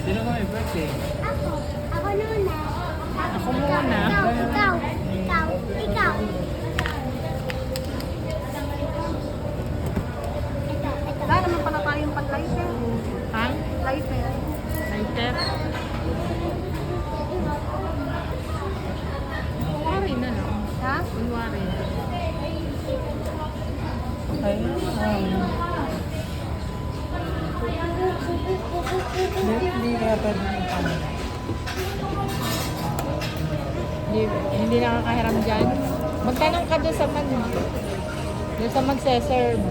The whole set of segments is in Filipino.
Sino ka may birthday? Ako. Ako muna. Ako muna. Ikaw. Ikaw. Ikaw. Wala naman pala tayong pan-lighter. Ha? Lighter. Lighter? Kunwari na lang. Ha? Kunwari. Hindi kaya pwede yung camera. Hindi nakakahiram dyan. Magtanong ka doon sa doon sa magse-serve.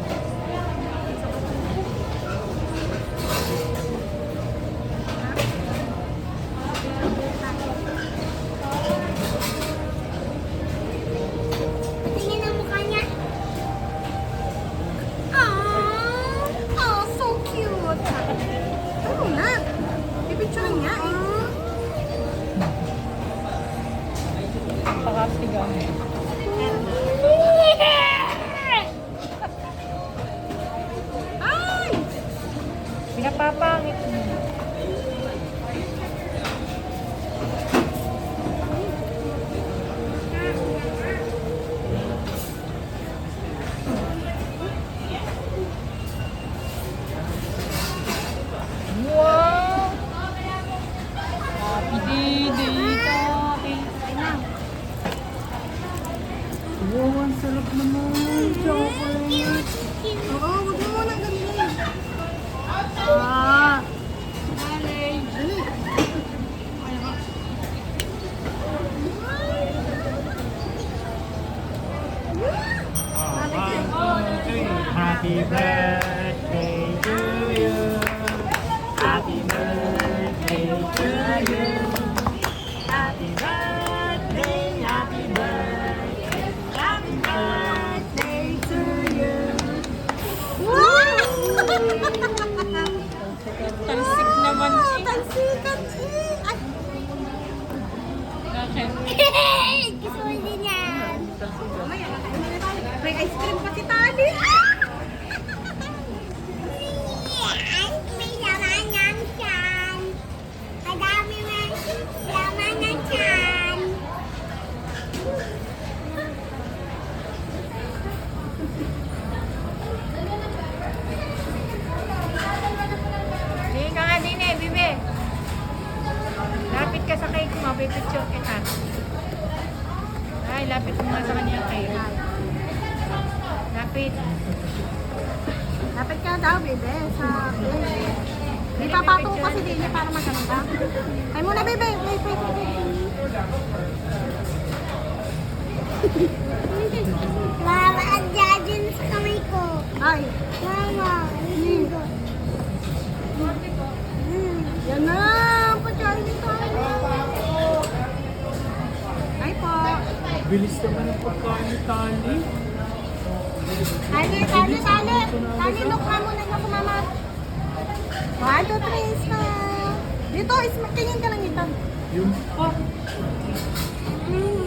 Tingin ang mukha niya. Aww. Oh, so cute. Ano na? Pipicture niya eh. Pakasigaw. Ay! Pinapapangit mo. Wow! Happy day, Tati. Wow, ang sarap naman. Chocolate. Oo, huwag mo muna ganyan. Ah! Dali. Happy birthday to you. Happy birthday to you. Happy birthday, happy birthday, happy birthday to you. Talsik naman si. Talsikan si. Ay! Bakit? Gusto mo din yan. Mamaya, nakainin na tayo. May ice cream pa si Tali. Ah! May laman ng tiyan. Madami may laman ng tiyan. Tingin ka nga din eh, Bibi. Lapit ka sa cake mo, pipicture kita. Ay, lapit mo nga sa kanya yung cake. Lapit. Dapat ka daw, bebe, sa plate. May papatong kasi din niya para maganda. Ay muna, bebe. Wait, wait, wait. Mama, ang dyan sa kamay ko. Ay, Mama, lindo. yan na. Pagkain tayo. Ay po. Bilis naman ang pagkain ni Tali. Tali, tali, tali. Tali, look ka muna na mama. 1, 2, 3, smile. Dito, tingin ka lang ito. Yung Mm.